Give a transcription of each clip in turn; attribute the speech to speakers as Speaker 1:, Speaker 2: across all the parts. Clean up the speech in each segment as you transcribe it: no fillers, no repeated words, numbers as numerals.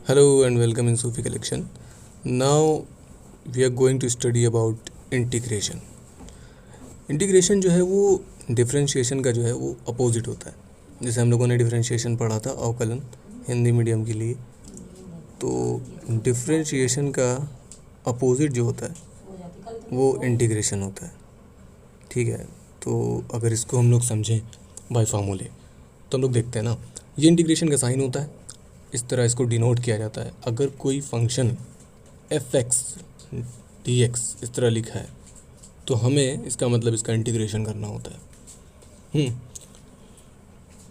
Speaker 1: Hello and welcome in Sufi collection. Now we are going to study about integration. Integration जो है वो differentiation का जो है वो अपोजिट होता है. जैसे हम लोगों ने डिफरेंशिएशन पढ़ा था अवकलन हिंदी मीडियम के लिए. तो डिफरेंशिएशन का अपोजिट जो होता है वो इंटीग्रेशन होता है. ठीक है. तो अगर इसको हम लोग समझें बाय फार्मूले तो हम लोग देखते हैं ना, ये इंटीग्रेशन का साइन होता है. इस तरह इसको डिनोट किया जाता है. अगर कोई function F x d x इस तरह लिखा है तो हमें इसका मतलब इसका इंटीग्रेशन करना होता है.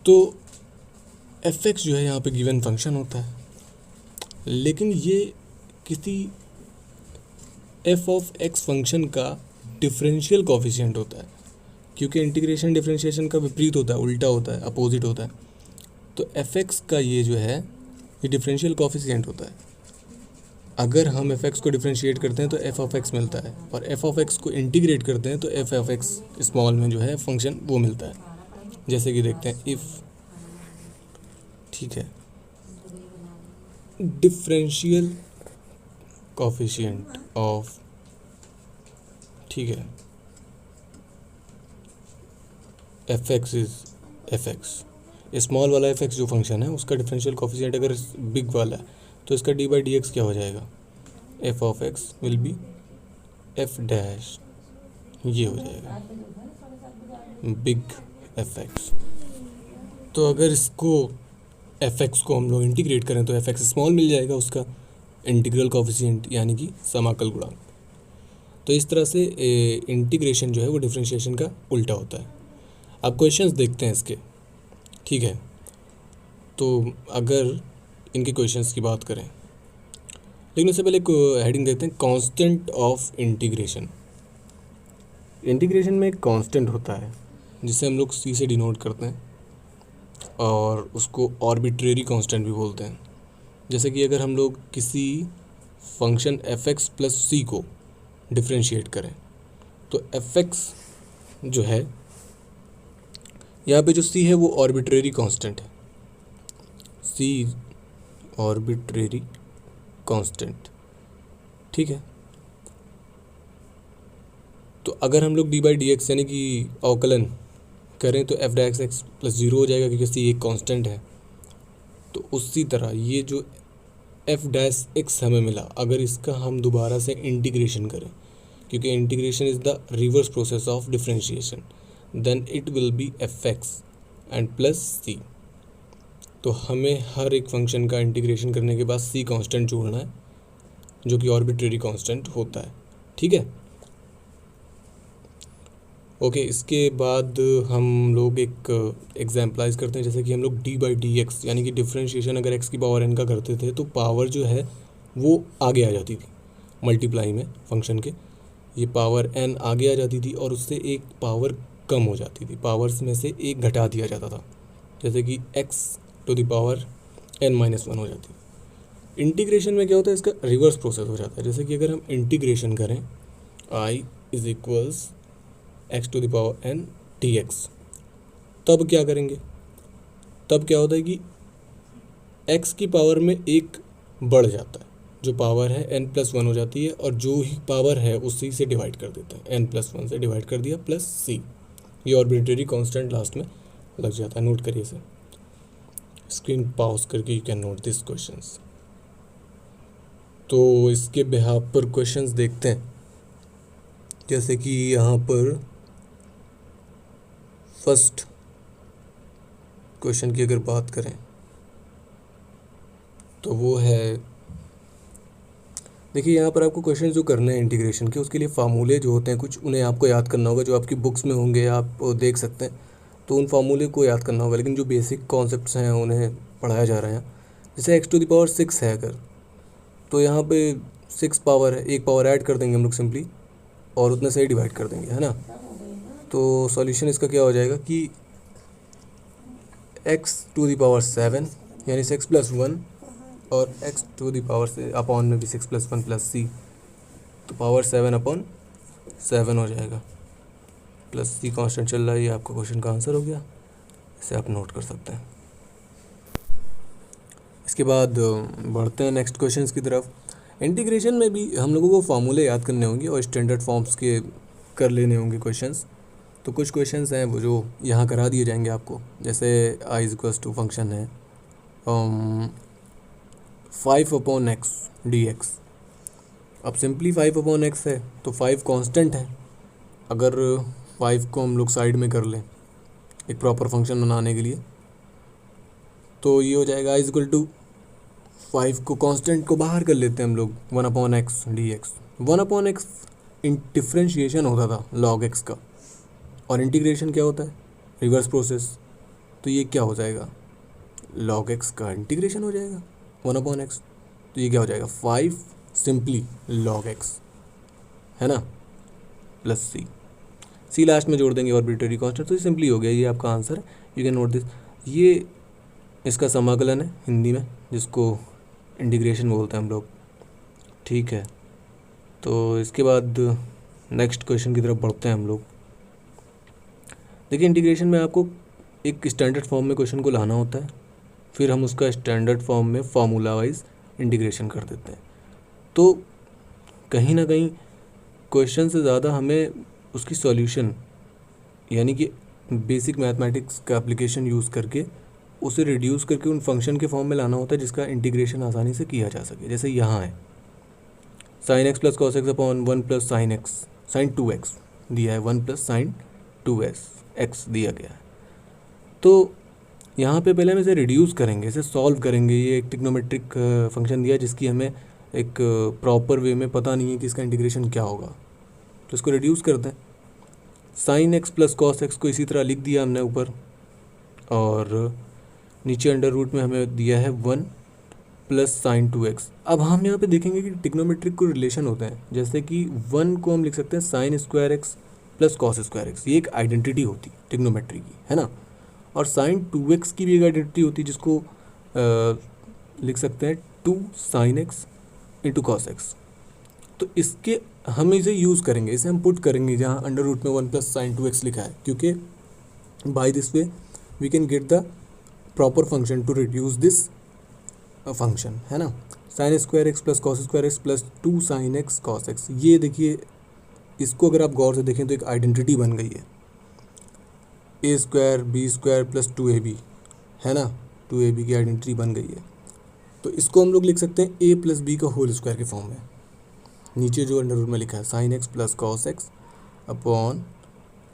Speaker 1: तो एफ एक्स जो है यहाँ पे गिवन फंक्शन होता है, लेकिन ये किसी एफ ऑफ एक्स फंक्शन का डिफरेंशियल कोफिशिएंट होता है, क्योंकि इंटीग्रेशन डिफरेंशिएशन का विपरीत होता है, उल्टा होता है, अपोजिट होता है. तो एफ एक्स का ये जो है ये डिफरेंशियल कोफिशिएंट होता है. अगर हम एफ एक्स को डिफरेंशिएट करते हैं तो एफ ऑफ एक्स मिलता है, और एफ ऑफ एक्स को इंटीग्रेट करते हैं तो एफ ऑफ एक्स स्मॉल में जो है फंक्शन वो मिलता है. जैसे कि देखते हैं इफ़, ठीक है, डिफरेंशियल कोफिशिएंट ऑफ, ठीक है, F x is F x, small वाला एफ एक्स जो फंक्शन है उसका डिफरेंशियल कोफिशिएंट अगर बिग वाला है तो इसका डी बाई डी एक्स क्या हो जाएगा, F of x will be F dash, ये हो जाएगा बिग एफ एक्स. तो अगर इसको एफ एक्स को हम लोग इंटीग्रेट करें तो एफ एक्स स्मॉल मिल जाएगा उसका इंटीग्रल कोफिशिएंट, यानी कि समाकल गुणांक. तो इस तरह से इंटीग्रेशन जो है वो डिफरेंशिएशन का उल्टा होता है. अब क्वेश्चंस देखते हैं इसके. ठीक है. तो अगर इनके क्वेश्चंस की बात करें, लेकिन उससे पहले एक हेडिंग देते हैं, कांस्टेंट ऑफ इंटीग्रेशन. इंटीग्रेशन में एक कांस्टेंट होता है जिसे हम लोग सी से डिनोट करते हैं, और उसको आर्बिट्रेरी कांस्टेंट भी बोलते हैं. जैसे कि अगर हम लोग किसी फंक्शन एफ एक्स प्लस सी को डिफरेंशिएट करें तो एफ एक्स जो है यहाँ पे जो सी है वो आर्बिट्रेरी कांस्टेंट है. सी आर्बिट्रेरी कांस्टेंट, ठीक है. तो अगर हम लोग डी बाई डी एक्स यानी कि अवकलन करें तो F dash x plus zero हो जाएगा, क्योंकि सी एक कांस्टेंट है. तो उसी तरह ये जो एफ डैश एक्स हमें मिला, अगर इसका हम दोबारा से इंटीग्रेशन करें, क्योंकि integration is the reverse process of differentiation, then it will be F X and plus सी. तो हमें हर एक फंक्शन का इंटीग्रेशन करने के बाद सी कांस्टेंट जोड़ना है, जो कि आर्बिट्रेरी कांस्टेंट होता है. ठीक है. ओके. इसके बाद हम लोग एक एग्जाम्पलाइज करते हैं. जैसे कि हम लोग डी बाई डी एक्स यानी कि डिफरेंशिएशन अगर एक्स की पावर एन का करते थे तो पावर जो है वो आगे आ जाती थी मल्टीप्लाई में फंक्शन के. ये पावर एन आगे आ जाती थी और उससे एक पावर कम हो जाती थी, पावर्स में से एक घटा दिया जाता था. जैसे कि x to the power n minus one हो जाती है. इंटीग्रेशन में क्या होता है, इसका रिवर्स प्रोसेस हो जाता है. जैसे कि अगर हम इंटीग्रेशन करें I is equals X to the power N D X, तब क्या करेंगे, तब क्या होता है कि एक्स की पावर में एक बढ़ जाता है, जो पावर है एन प्लस वन हो जाती है, और जो ही पावर है उसी से डिवाइड कर देते हैं, एन प्लस वन से डिवाइड कर दिया प्लस सी. ये आर्बिट्रेरी कांस्टेंट लास्ट में लग जाता है. नोट करिए इसे. स्क्रीन पॉज करके you can note this questions. तो इसके बिहाफ पर क्वेश्चंस देखते हैं. जैसे कि यहाँ पर फर्स्ट क्वेश्चन की अगर बात करें तो वो है, देखिए यहाँ पर आपको क्वेश्चन जो करने हैं इंटीग्रेशन के, उसके लिए फार्मूले जो होते हैं कुछ, उन्हें आपको याद करना होगा. जो आपकी बुक्स में होंगे आप देख सकते हैं, तो उन फार्मूले को याद करना होगा. लेकिन जो बेसिक कॉन्सेप्ट्स हैं उन्हें पढ़ाया जा रहा है. जैसे x to the power six है अगर, तो यहाँ पे सिक्स पावर है, एक पावर ऐड कर देंगे हम लोग सिंपली, और उतने से ही डिवाइड कर देंगे, है ना. तो सॉल्यूशन इसका क्या हो जाएगा कि x to the power seven यानी सिक्स प्लस वन, और एक्स टू द पावर से अपॉन में भी सिक्स प्लस वन प्लस सी, तो पावर सेवन अपॉन सेवन हो जाएगा, प्लस सी कांस्टेंट चल रहा है. ये आपका क्वेश्चन का आंसर हो गया. इसे आप नोट कर सकते हैं. इसके बाद बढ़ते हैं नेक्स्ट क्वेश्चंस की तरफ। इंटीग्रेशन में भी हम लोगों को फार्मूले याद करने होंगे और स्टैंडर्ड फॉर्म्स के कर लेने होंगे क्वेश्चंस। तो कुछ क्वेश्चंस हैं वो जो यहाँ करा दिए जाएंगे आपको, जैसे आई इज इक्वल्स टू फंक्शन है 5/x dx। अब सिंपली 5/x है तो 5 कांस्टेंट है। अगर 5 को हम लोग साइड में कर लें एक प्रॉपर फंक्शन बनाने के लिए, तो ये हो जाएगा आई इज इक्वल टू 5 को कांस्टेंट को बाहर कर लेते हैं हम लोग 1/x dx। 1/x डिफ्रेंशिएशन होता था log x का, और इंटीग्रेशन क्या होता है, रिवर्स प्रोसेस। तो ये क्या हो जाएगा, log x का इंटीग्रेशन हो जाएगा 1/x। तो ये क्या हो जाएगा 5 सिंपली log x, है ना, प्लस c लास्ट में जोड़ देंगे आर्बिट्रेरी कांस्टेंट। तो ये सिंपली हो गया, ये आपका आंसर है। You can note this. ये इसका समाकलन है हिंदी में, जिसको इंटीग्रेशन बोलते हैं हम लोग, ठीक है। तो इसके बाद नेक्स्ट क्वेश्चन की तरफ बढ़ते हैं हम लोग। देखिए इंटीग्रेशन में आपको एक स्टैंडर्ड फॉर्म में क्वेश्चन को लाना होता है, फिर हम उसका स्टैंडर्ड फॉर्म में फार्मूला वाइज इंटीग्रेशन कर देते हैं। तो कहीं ना कहीं क्वेश्चन से ज़्यादा हमें उसकी सॉल्यूशन, यानी कि बेसिक मैथमेटिक्स का एप्लीकेशन यूज़ करके उसे रिड्यूस करके उन फंक्शन के फॉर्म में लाना होता है जिसका इंटीग्रेशन आसानी से किया जा सके। जैसे यहाँ है sin x plus cos x upon 1 plus sin 2x दिया है, 1 प्लस sin 2x दिया गया है। तो यहाँ पे पहले हम इसे रिड्यूस करेंगे, इसे सॉल्व करेंगे। ये एक ट्रिग्नोमेट्रिक फंक्शन दिया है जिसकी हमें एक प्रॉपर वे में पता नहीं है कि इसका इंटीग्रेशन क्या होगा, तो इसको रिड्यूस करते हैं। sin x plus cos x को इसी तरह लिख दिया हमने ऊपर, और नीचे अंडर रूट में हमें दिया है 1 प्लस sin 2x। अब हम यहाँ पे देखेंगे कि ट्रिग्नोमेट्रिक को रिलेशन होते हैं, जैसे कि 1 को हम लिख सकते हैं sin square x plus cos square x। ये एक आइडेंटिटी होती है ट्रिग्नोमेट्री की, है ना। और sin 2x की भी एक आइडेंटिटी होती है जिसको लिख सकते हैं 2 sin x into cos x। तो इसके हम इसे यूज़ करेंगे, इसे हम पुट करेंगे जहाँ अंडर रूट में 1 प्लस sin 2x लिखा है, क्योंकि by this way we can get the proper function to reduce this function, है ना। sin square x plus cos square x plus 2 sin x cos x। ये देखिए, इसको अगर आप गौर से देखें तो एक आइडेंटिटी बन गई है, a square b square plus 2ab, है ना, 2ab की आइडेंटिटी बन गई है। तो इसको हम लोग लिख सकते हैं a प्लस बी का होल स्क्वायर के फॉर्म में। नीचे जो अंडर रूट में लिखा है sin x plus cos x upon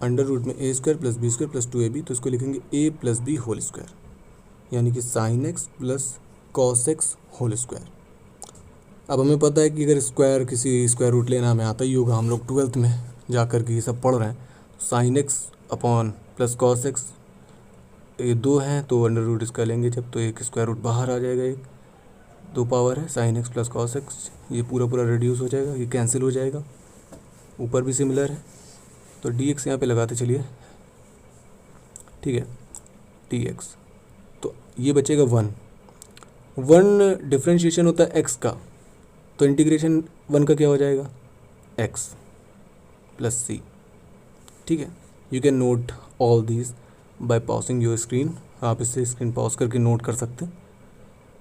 Speaker 1: under root में a square plus B square plus 2ab, तो इसको लिखेंगे a plus b whole square, यानी कि sin x plus cos x whole square. अब हमें पता है कि अगर स्क्वायर किसी स्क्वायर रूट लेना हमें आता ही होगा, हम लोग 12th में जा कर के ये सब पढ़ रहे हैं। sin x upon plus cos x, ये 2 हैं तो अंडर रूट इसका लेंगे जब, तो एक स्क्वायर रूट बाहर आ जाएगा, एक 2 पावर है sin x plus cos x, ये पूरा रिड्यूस हो जाएगा, ये कैंसिल हो जाएगा। ऊपर भी सिमिलर है, तो dx यहाँ पे लगाते चलिए, ठीक है, dx। तो ये बचेगा 1 डिफ्रेंशिएशन होता है x का, तो इंटीग्रेशन 1 का क्या हो जाएगा, x प्लस c, ठीक है। You can note all these by pausing your screen. आप इससे स्क्रीन पॉज करके नोट कर सकते हैं,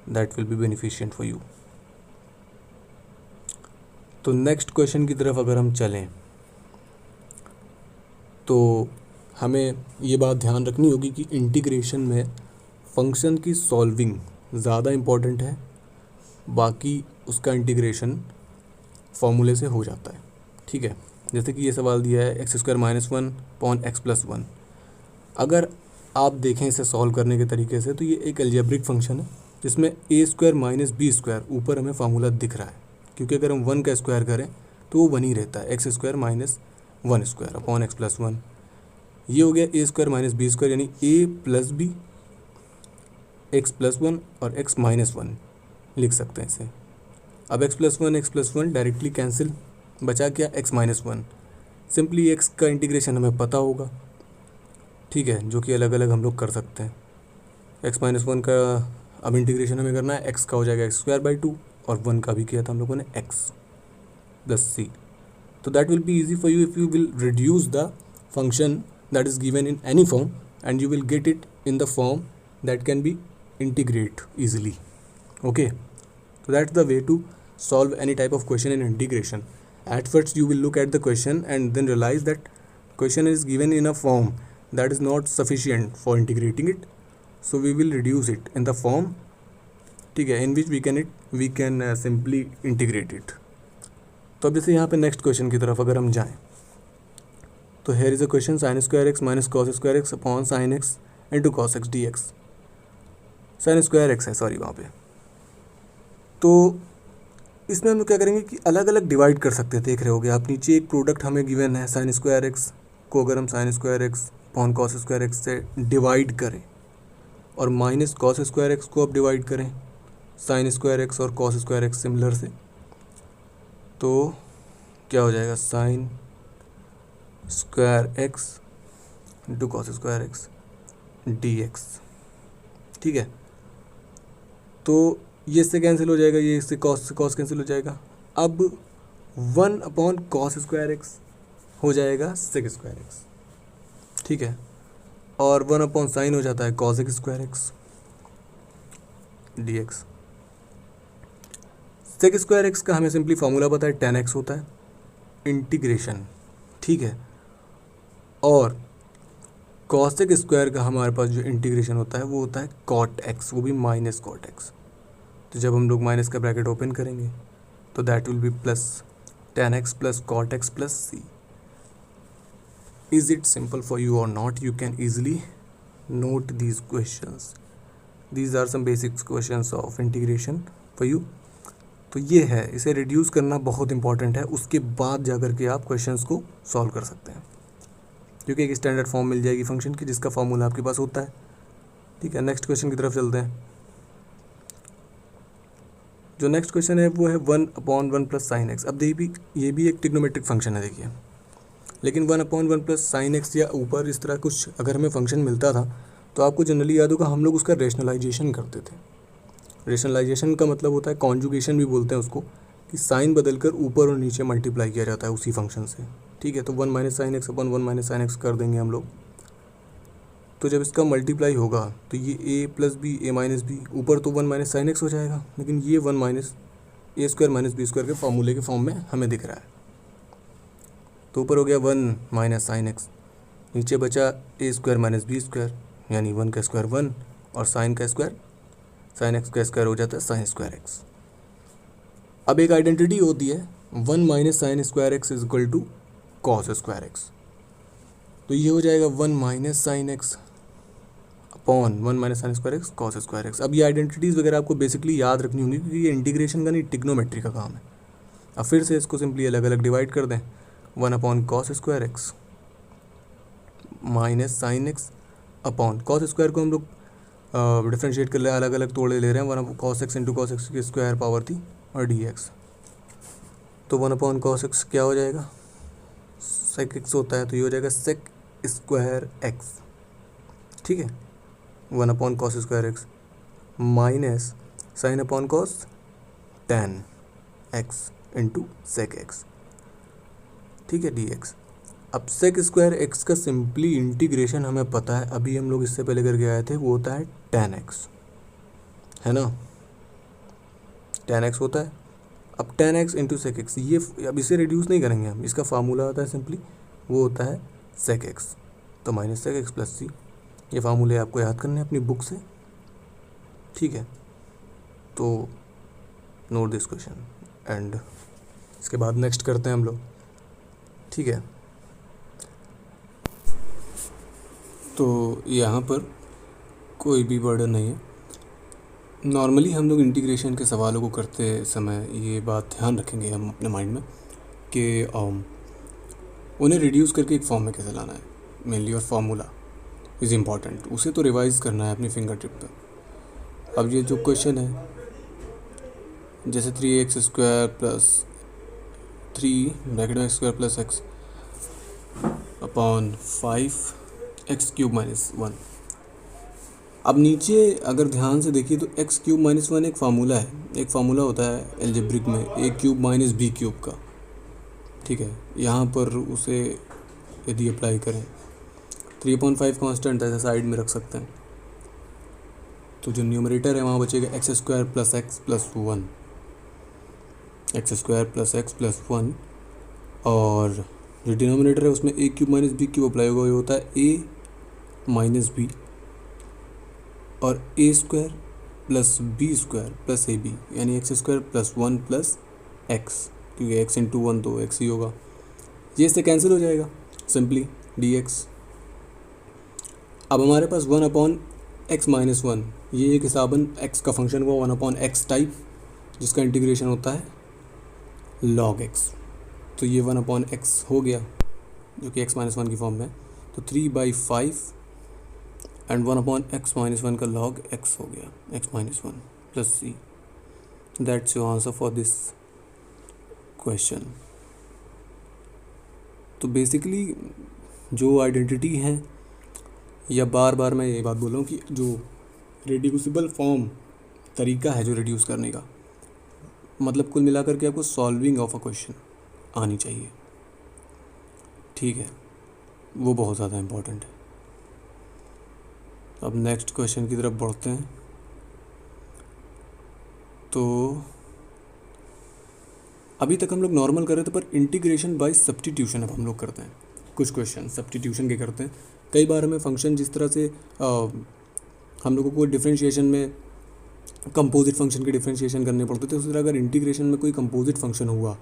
Speaker 1: that will B beneficent for you. तो नेक्स्ट क्वेश्चन की तरफ अगर हम चलें, तो हमें ये बात ध्यान रखनी होगी कि इंटीग्रेशन में फंक्शन की सॉल्विंग ज़्यादा इम्पॉर्टेंट है, बाकी उसका इंटीग्रेशन फॉर्मूले से हो जाता है, ठीक है। जैसे कि ये सवाल दिया है x square minus 1 upon x plus 1। अगर आप देखें इसे सॉल्व करने के तरीके से, तो ये एक अलजेब्रिक फंक्शन है जिसमें ए स्क्वायर माइनस बी स्क्वायर ऊपर हमें फार्मूला दिख रहा है, क्योंकि अगर हम 1 का स्क्वायर करें तो वो 1 ही रहता है, x square minus 1 square upon x plus 1। ये हो गया ए स्क्वायर माइनस बी स्क्वायर, यानी ए प्लस बी एक्स प्लस 1 और एक्स माइनस 1 लिख सकते हैं इसे। अब एक्स प्लस 1 डायरेक्टली कैंसिल, बचा क्या एक्स माइनस 1। सिंपली एक्स का इंटीग्रेशन हमें पता होगा, ठीक है, जो कि अलग अलग हम लोग कर सकते हैं। एक्स माइनस 1 का अब इंटीग्रेशन हमें करना है, एक्स का हो जाएगा एक्स स्क्वायर बाई 2, और 1 का भी किया था हम लोगों ने एक्स प्लस सी। तो that will be easy for you if you will reduce the function that is given in any form, and you will get it in the form that can be integrate easily, Okay, so that's the way to solve any type of question in integration. At first you will look at the question and then realize that question is given in a form that is not sufficient for integrating it, so we will reduce it in the form, ठीक है, in which we can simply integrate it. तो अब जैसे यहाँ पे next question की तरफ अगर हम जाएं, तो here is a question sign square x minus cos square x upon sine x into cos x d x. Sign square x है सॉरी वहाँ पे. तो इसमें हम लोग क्या करेंगे कि अलग अलग डिवाइड कर सकते हैं. देख रहे होगे आप नीचे एक प्रोडक्ट हमें गिवन है साइन स्क्वायर एक्स को अगर हम sign square x upon cos square x से डिवाइड करें और माइनस कॉस स्क्वायर एक्स को अब डिवाइड करें साइन स्क्वायर एक्स और कॉस स्क्वायर एक्स सिमिलर से, तो क्या हो जाएगा sign square x into cos square x d X. ठीक है, तो ये इससे कैंसिल हो जाएगा, ये इससे कॉस से कॉस कैंसिल हो जाएगा. अब 1 अपॉन कॉस स्क्वायर एक्स हो जाएगा सेक स्क्वायर एक्स. ठीक है, और 1 अपॉन साइन हो जाता है cos square x d x. Sec square x का हमें सिंपली फार्मूला पता है, tan x होता है इंटीग्रेशन. ठीक है, और कॉसेक स्क्वायर का हमारे पास जो इंटीग्रेशन होता है वो होता है कॉट एक्स, वो भी माइनस कॉट एक्स. तो जब हम लोग माइनस का ब्रैकेट ओपन करेंगे तो that will be plus tan x plus cot X plus C. Is it simple for you और नॉट? You can easily note these questions. These are some basic questions of integration for you. तो ये है, इसे reduce करना बहुत important है, उसके बाद जाकर के आप क्वेश्चंस को सॉल्व कर सकते हैं, क्योंकि एक स्टैंडर्ड फॉर्म मिल जाएगी फंक्शन की जिसका फॉर्मूला आपके पास होता है. ठीक है, नेक्स्ट क्वेश्चन की तरफ चलते हैं. जो नेक्स्ट क्वेश्चन है वो है 1 अपॉन 1 प्लस साइन एक्स. अब ये भी एक ट्रिग्नोमेट्रिक फंक्शन है देखिए, लेकिन 1 अपॉन 1 प्लस साइन एक्स या ऊपर इस तरह कुछ अगर हमें फंक्शन मिलता था तो आपको जनरली याद होगा हम लोग उसका रेशनलाइजेशन करते थे. रेशनलाइजेशन का मतलब होता है कॉन्जुगेशन भी बोलते हैं उसको, कि साइन बदल कर ऊपर और नीचे मल्टीप्लाई किया जाता है उसी फंक्शन से. ठीक है, तो 1 minus sine x upon 1 minus sine x कर देंगे हम लोग. तो जब इसका मल्टीप्लाई होगा तो ये ए प्लस बी ए माइनस बी, ऊपर तो 1 माइनस साइन एक्स हो जाएगा, लेकिन ये 1 माइनस ए स्क्वायर माइनस बी स्क्वायर के फार्मूले के फॉर्म में हमें दिख रहा है. तो ऊपर हो गया 1 माइनस साइन एक्स, नीचे बचा ए स्क्वायर माइनस बी स्क्वायर, यानी 1 का स्क्वायर 1 और साइन का स्क्वायर साइन एक्स का स्क्वायर हो जाता है साइन स्क्वायर एक्स. अब एक आइडेंटिटी होती है 1 minus sine square x is equal to cos square x. तो ये हो जाएगा 1 minus sine x upon 1 minus sine square x cos square x. अब ये आइडेंटिटीज़ वगैरह आपको बेसिकली याद रखनी होंगी, क्योंकि ये इंटीग्रेशन का नहीं ट्रिग्नोमेट्री का काम है. अब फिर से इसको सिंपली अलग अलग डिवाइड कर दें. 1 upon cos square x minus sine x upon cos square को हम लोग डिफ्रेंशिएट कर ले, अलग अलग तोड़े ले रहे हैं. 1 cos x into cos x की स्क्वायर पावर थी और डी एक्स. तो 1 अपॉन कॉस एक्स क्या हो जाएगा, सेक एक्स होता है, तो ये हो जाएगा सेक स्क्वायर एक्स. ठीक है, 1 upon cos square x minus sine upon cos tan x into sec x. ठीक है, डी एक्स. अब सेक स्क्वायर एक्स का सिंपली इंटीग्रेशन हमें पता है, अभी हम लोग इससे पहले करके आए थे, वो होता है tan एक्स, है ना. tan एक्स होता है. अब tan x into sec x, ये अब इसे रिड्यूस नहीं करेंगे हम, इसका फार्मूला होता है सिंपली, वो होता है सेक एक्स. तो माइनस सेक एक्स प्लस सी. ये फार्मूले आपको याद करने हैं अपनी बुक से. ठीक है, तो नोट दिस क्वेश्चन एंड इसके बाद नेक्स्ट करते हैं हम लोग. ठीक है, तो यहाँ पर कोई भी बर्डन नहीं है. नॉर्मली हम लोग इंटीग्रेशन के सवालों को करते समय ये बात ध्यान रखेंगे हम अपने माइंड में कि उन्हें रिड्यूस करके एक फॉर्म में कैसे लाना है. मेनली और फार्मूला इज़ इम्पॉर्टेंट, उसे तो रिवाइज़ करना है अपनी फिंगर टिप पर. अब ये जो क्वेश्चन है, जैसे 3x स्क्वायर प्लस 3 ब्रैकेट में square plus x upon 5x cube minus 1. अब नीचे अगर ध्यान से देखिए तो x क्यूब माइनस 1 एक फार्मूला है, एक फार्मूला होता है एल्जेब्रिक में a cube minus b cube का. ठीक है, यहाँ पर उसे यदि अप्लाई करें 3/5 कांस्टेंट ऐसे साइड में रख सकते हैं. तो जो न्यूमरेटर है वहाँ बचेगा X square plus X plus one, X square plus X plus one, और जो डिनोमिनेटर है उसमें A cube minus B cube apply होगा, ये होता है ए माइनस बी, और A square plus B square plus A B, यानी X square plus one plus X, क्योंकि एक्स इंटू वन तो एक्स ही होगा। ये इससे कैंसिल हो जाएगा सिंपली डी एक्स। अब हमारे पास one upon x minus one, ये एक हिसाबन एक्स का फंक्शन हुआ वन अपॉन एक्स टाइप, जिसका इंटीग्रेशन होता है लॉग एक्स। तो ये वन अपॉन एक्स हो गया जो कि एक्स माइनस वन की फॉर्म में है, तो 3/5 and one upon x minus one का लॉग एक्स हो गया, x minus one plus c. That's your answer for this question. तो बेसिकली जो आइडेंटिटी हैं, या बार बार मैं ये बात बोल रहा हूँ कि जो रिड्यूसिबल फॉर्म तरीका है जो रिड्यूस करने का, मतलब कुल मिलाकर के आपको सॉल्विंग ऑफ अ क्वेश्चन आनी चाहिए, ठीक है, वो बहुत ज़्यादा इम्पोर्टेंट है। अब नेक्स्ट क्वेश्चन की तरफ बढ़ते हैं। तो अभी तक हम लोग नॉर्मल कर रहे थे, पर इंटीग्रेशन बाय सब्स्टिट्यूशन अब हम लोग करते हैं। कुछ क्वेश्चन सब्स्टिट्यूशन के करते हैं। कई बार हमें फंक्शन जिस तरह से हम लोगों को डिफरेंशिएशन में कंपोजिट फंक्शन के डिफरेंशिएशन करने पड़ते थे, उसी तरह अगर इंटीग्रेशन में कोई कंपोजिट फंक्शन हुआ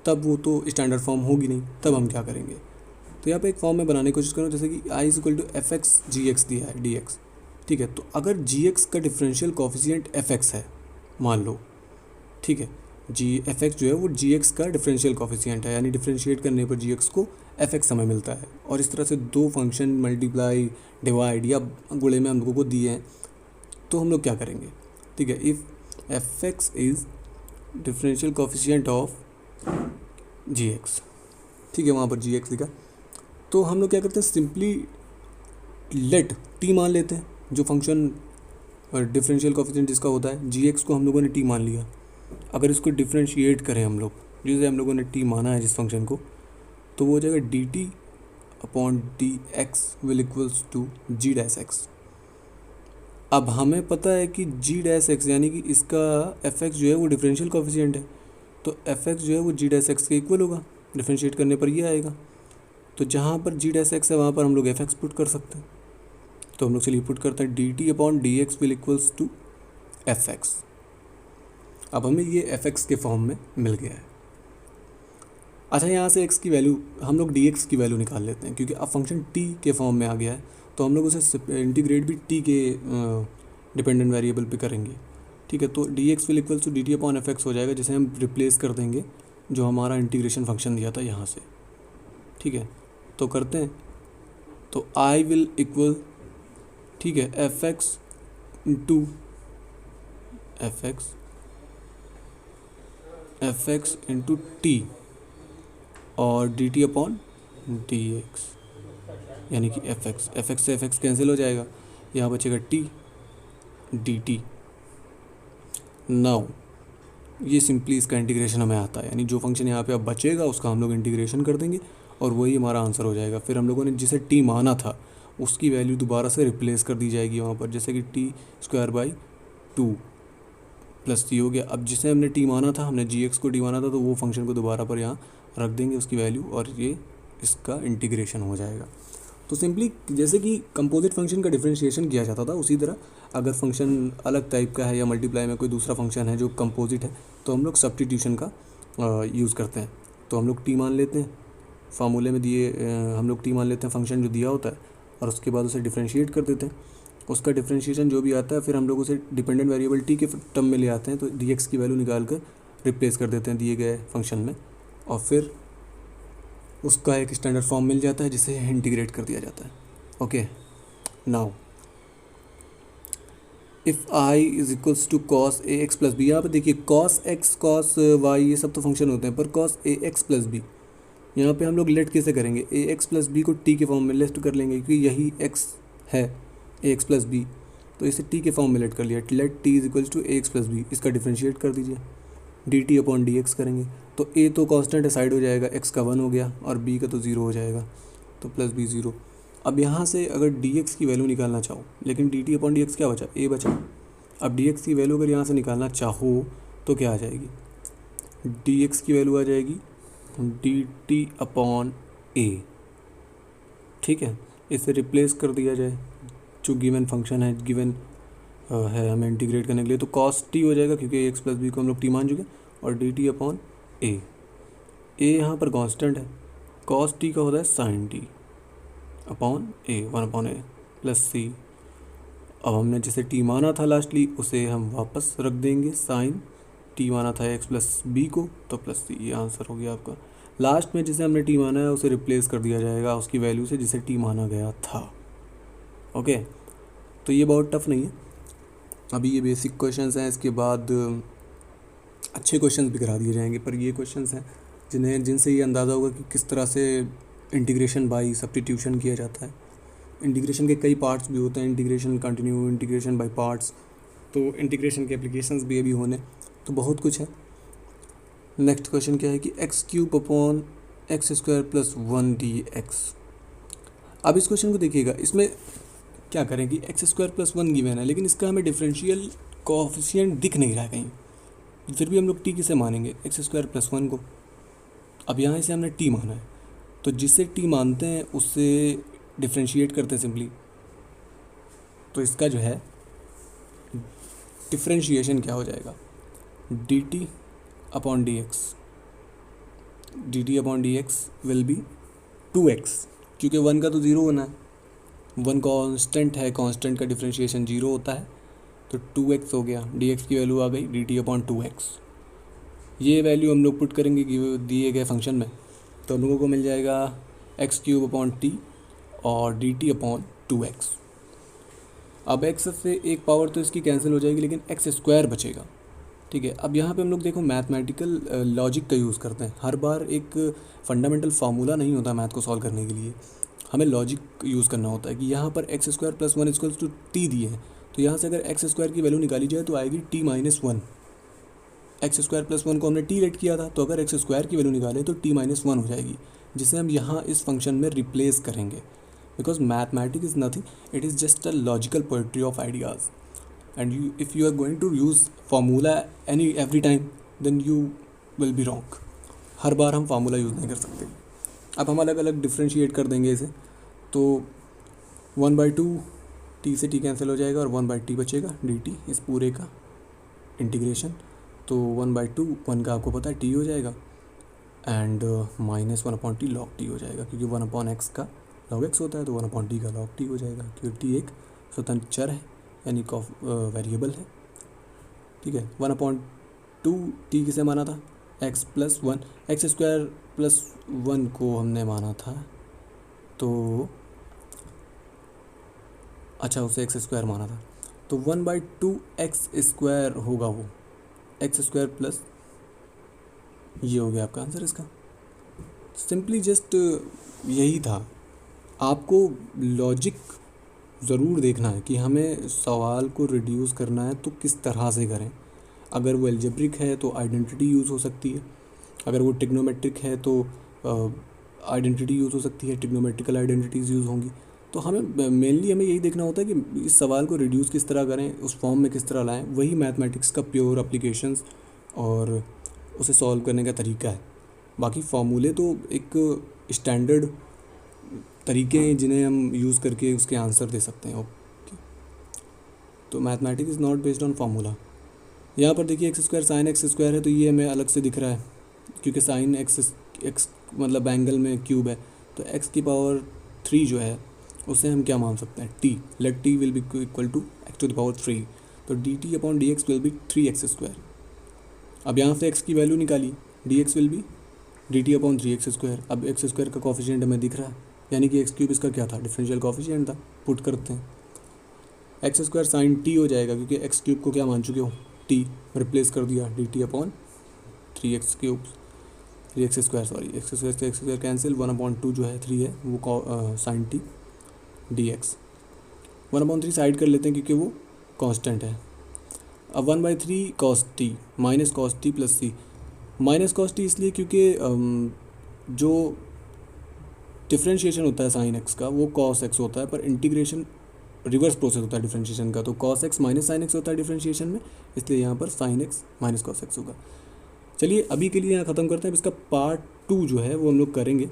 Speaker 1: तब वो तो स्टैंडर्ड फॉर्म होगी नहीं, तब हम क्या करेंगे। तो यहाँ पे एक फॉर्म में बनाने की कोशिश करूँ, जैसे कि I is equal to F X G X दिया है डी एक्स, ठीक है। तो अगर जी एक्स का डिफरेंशियल कोफिशिएंट एफ एक्स है मान लो, ठीक है, जी एफ एक्स जो है वो जी एक्स का डिफरेंशियल कोफिशिएंट है, यानी डिफरेंशिएट करने पर जी एक्स को एफ एक्स समय मिलता है। और इस तरह से दो फंक्शन मल्टीप्लाई डिवाइड या गुणे में हम लोगों को दिए हैं, तो हम लोग क्या करेंगे, ठीक है। If f x is differential coefficient of g x, ठीक है, वहाँ पर जी एक्स लिखा, तो हम लोग क्या करते हैं, सिंपली लेट टी मान लेते हैं, जो फंक्शन डिफरेंशियल कोफिशिएंट जिसका होता है जी एक्स को हम लोगों ने टी मान लिया। अगर इसको डिफरेंशिएट करें हम लोग, जैसे हम लोगों ने टी माना है जिस फंक्शन को, तो वो हो जाएगा d T upon D x will equals to g dash x. अब हमें पता है कि जी डैश एक्स यानी कि इसका एफ एक्स जो है वो डिफरेंशियल कोफिशिएंट है, तो एफ एक्स जो है वो जी डैश एक्स के इक्वल होगा, डिफरेंशिएट करने पर ये आएगा। तो जहाँ पर जी डैश एक्स है वहाँ पर हम लोग एफ एक्स पुट कर सकते हैं, तो हम लोग चलिए पुट करते हैं d T upon D x will equals to F x. अब हमें ये एफ एक्स के फॉर्म में मिल गया है। अच्छा, यहाँ से एक्स की वैल्यू हम लोग डी एक्स की वैल्यू निकाल लेते हैं, क्योंकि अब फंक्शन टी के फॉर्म में आ गया है, तो हम लोग उसे इंटीग्रेट भी टी के डिपेंडेंट वेरिएबल पे करेंगे, ठीक है। तो d x will equals to d T upon f x हो जाएगा, जिसे हम रिप्लेस कर देंगे जो हमारा इंटीग्रेशन फंक्शन दिया था यहाँ से, ठीक है। तो करते हैं, तो आई विल इक्वल, ठीक है, F X into F X into T और D T upon D X, यानी कि एफ एक्स से एफ एक्स कैंसिल हो जाएगा, यहाँ बचेगा टी डी टी। नाउ ये सिंपली इसका इंटीग्रेशन हमें आता है, यानी जो फंक्शन यहाँ पे अब बचेगा उसका हम लोग इंटीग्रेशन कर देंगे और वही हमारा आंसर हो जाएगा। फिर हम लोगों ने जिसे टी माना था उसकी वैल्यू दोबारा से रिप्लेस कर दी जाएगी वहाँ पर, जैसे कि T square by 2 plus T हो गया। अब जिसे हमने टी माना था, हमने जी एक्स को टी माना था, तो वो फंक्शन को दोबारा पर यहाँ रख देंगे उसकी वैल्यू, और ये इसका इंटीग्रेशन हो जाएगा। तो सिंपली जैसे कि कंपोजिट फंक्शन का डिफरेंशिएशन किया जाता था, उसी तरह अगर फंक्शन अलग टाइप का है या मल्टीप्लाई में कोई दूसरा फंक्शन है जो कंपोजिट है, तो हम लोग सब्स्टिट्यूशन का यूज़ करते हैं। तो हम लोग टी मान लेते हैं, फार्मूले में दिए हम लोग टी मान लेते हैं फंक्शन जो दिया होता है, और उसके बाद उसे डिफरेंशिएट कर देते हैं। उसका डिफरेंशिएशन जो भी आता है फिर हम लोग उसे डिपेंडेंट वेरिएबल टी के टर्म में ले आते हैं, तो डी एक्स की वैल्यू निकाल कर रिप्लेस कर देते हैं दिए गए फंक्शन में, और फिर उसका एक स्टैंडर्ड फॉर्म मिल जाता है जिसे इंटीग्रेट कर दिया जाता है। Okay, now if I is equals to cos a x plus b, यहाँ पर देखिए कॉस एक्स कॉस वाई ये सब तो फंक्शन होते हैं, पर cos a x plus b यहाँ पे हम लोग लेट कैसे करेंगे, ए एक्स प्लस बी को टी के फॉर्म में लेट कर लेंगे, क्योंकि यही एक्स है ए एक्स प्लस बी, तो इसे टी के फॉर्म में लेट कर लिया। Let t is equals to a x plus b, इसका डिफरेंशिएट कर दीजिए, d T upon D x करेंगे, तो ए तो कांस्टेंट है साइड हो जाएगा, एक्स का 1 हो गया और बी का तो 0 हो जाएगा, तो प्लस बी 0। अब यहाँ से अगर dx की वैल्यू निकालना चाहो, लेकिन dt अपॉन डी क्या बचा, a बचा। अब dx की वैल्यू अगर यहाँ से निकालना चाहो तो क्या आ जाएगी, dx की वैल्यू आ जाएगी dt अपॉन a। ठीक है, इसे रिप्लेस कर दिया जाए, जो गिवन फंक्शन है, गिवन है हमें इंटीग्रेट करने के लिए, तो cos t हो जाएगा क्योंकि एक्स प्लस बी को हम लोग t मान चुके, और dt अपॉन a। a यहाँ पर कांस्टेंट है, cos t का होता है sin t upon a, 1 upon a plus C. अब हमने जिसे t माना था लास्टली उसे हम वापस रख देंगे, साइन t माना था x प्लस बी को तो प्लस सी, ये आंसर हो गया आपका। लास्ट में जिसे हमने t माना है उसे रिप्लेस कर दिया जाएगा उसकी वैल्यू से जिसे t माना गया था। ओके, तो ये बहुत टफ नहीं है, अभी ये बेसिक क्वेश्चंस हैं, इसके बाद अच्छे क्वेश्चंस भी करा दिए जाएंगे, पर ये क्वेश्चंस हैं जिनसे ये अंदाज़ा होगा कि किस तरह से इंटीग्रेशन बाय सब्स्टिट्यूशन किया जाता है। इंटीग्रेशन के कई पार्ट्स भी होते हैं, integration continue, integration by parts, तो इंटीग्रेशन के एप्लीकेशंस भी अभी होने, तो बहुत कुछ है। नेक्स्ट क्वेश्चन क्या है कि x³ upon x² plus 1dx। अब इस क्वेश्चन को देखिएगा, इसमें क्या करें कि x² प्लस 1 गिवन है, लेकिन इसका हमें डिफरेंशियल कोएफिशिएंट दिख नहीं रहा कहीं, फिर भी हम लोग t किसे मानेंगे, x² प्लस 1 को। अब यहाँ से हमने t माना है, तो जिसे t मानते हैं उससे डिफरेंशिएट करते हैं सिंपली, तो इसका जो है डिफरेंशिएशन क्या हो जाएगा, dt upon dx, dt upon dx will B 2x, क्योंकि 1 का तो 0 होना है, 1 कांस्टेंट है, कांस्टेंट का डिफरेंशिएशन 0 होता है, तो 2x हो गया, dx की वैल्यू आ गई dt अपॉन 2x। ये वैल्यू हम लोग पुट करेंगे कि दिए गए फंक्शन में, तो हम लोगों को मिल जाएगा x³ अपॉन t और dt अपॉन 2x। अब x से एक पावर तो इसकी कैंसिल हो जाएगी, लेकिन x² बचेगा। ठीक है, अब यहाँ पे हम लोग देखो मैथमेटिकल लॉजिक का यूज़ करते हैं, हर बार एक फंडामेंटल फार्मूला नहीं होता मैथ को सॉल्व करने के लिए, हमें लॉजिक यूज़ करना होता है कि यहाँ पर x² plus 1 equals to t दिए हैं, तो यहाँ से अगर x² की वैल्यू निकाली जाए तो आएगी t माइनस 1। x² प्लस 1 को हमने t लेट किया था, तो अगर x² की वैल्यू निकालें तो t माइनस 1 हो जाएगी, जिसे हम यहाँ इस फंक्शन में रिप्लेस करेंगे, because mathematics is nothing, it is just a logical poetry of ideas, and if you are going to use formula every time, then you will be wrong। हर बार हम formula use नहीं कर सकते। अब हम अलग अलग डिफ्रेंशिएट कर देंगे इसे, तो 1/2 t से t कैंसिल हो जाएगा और 1/t बचेगा dt, इस पूरे का इंटीग्रेशन, तो 1/2 1 का आपको पता है t हो जाएगा, and minus 1/t log t हो जाएगा, क्योंकि 1/x का log x होता है, तो 1/t का log t हो जाएगा, क्योंकि t एक स्वतंत्र चर है, यानी वेरिएबल है। ठीक है, 1/2 t किसे माना था, x प्लस 1, x² प्लस 1 को हमने माना था, तो अच्छा उसे x² माना था, तो 1/2 x² होगा वो, x² प्लस, ये हो गया आपका आंसर इसका। सिंपली जस्ट यही था, आपको लॉजिक ज़रूर देखना है कि हमें सवाल को रिड्यूस करना है तो किस तरह से करें। अगर वो एल्जेब्रिक है तो आइडेंटिटी यूज़ हो सकती है, अगर वो टिग्नोमेट्रिक है तो आइडेंटिटी यूज़ हो सकती है, टिग्नोमेट्रिकल आइडेंटिटीज़ यूज़ होंगी। तो हमें मेनली यही देखना होता है कि इस सवाल को रिड्यूस किस तरह करें, उस फॉर्म में किस तरह लाएं, वही मैथमेटिक्स का प्योर एप्लीकेशंस और उसे सॉल्व करने का तरीका है। बाकी फार्मूले तो एक स्टैंडर्ड तरीके हैं जिन्हें हम यूज़ करके उसके आंसर दे सकते हैं। ओके, तो mathematics is not based on formula. यहाँ पर देखिए x² साइन x² है, तो ये हमें अलग से दिख रहा है क्योंकि साइन x मतलब एंगल में क्यूब है, तो x की पावर 3 जो है उसे हम क्या मान सकते हैं, t, let t will be equal to x to the power 3, तो dt upon dx will be 3x²। अब यहाँ से x की वैल्यू निकाली, dx will be dt upon 3x²। अब x² का कोफिशिएंट हमें दिख रहा है, यानी कि x³ इसका क्या था, डिफरेंशियल कोफिशिएंट था, पुट करते हैं, x² साइन t हो जाएगा क्योंकि x³ को क्या मान चुके हो, t, रिप्लेस कर दिया dt upon 3x² sorry x² से x² कैंसिल, 1/2 जो है 3 है वो साइन t dx, 1/3 साइड कर लेते हैं क्योंकि वो कांस्टेंट है। अब 1/3 cos t minus cos t plus c, minus cos t इसलिए क्योंकि जो डिफ्रेंशिएशन होता है साइन एक्स का वो कॉस एक्स होता है, पर इंटीग्रेशन रिवर्स प्रोसेस होता है डिफ्रेंशिएशन का, तो cos x minus sine x होता है डिफ्रेंशिएशन में, इसलिए यहाँ पर sine x minus cos x होगा। चलिए अभी के लिए यहाँ ख़त्म करते हैं, इसका पार्ट 2 जो है वो हम लोग करेंगे।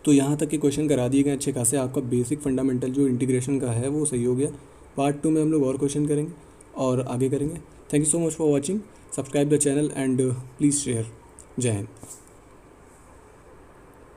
Speaker 1: तो यहाँ तक के क्वेश्चन करा दिए गए अच्छे खासे, आपका बेसिक फंडामेंटल जो इंटीग्रेशन का है वो सही हो गया। पार्ट 2 में हम लोग और क्वेश्चन करेंगे और आगे करेंगे। Thank you so much for watching, subscribe the channel and please share. जय हिंद।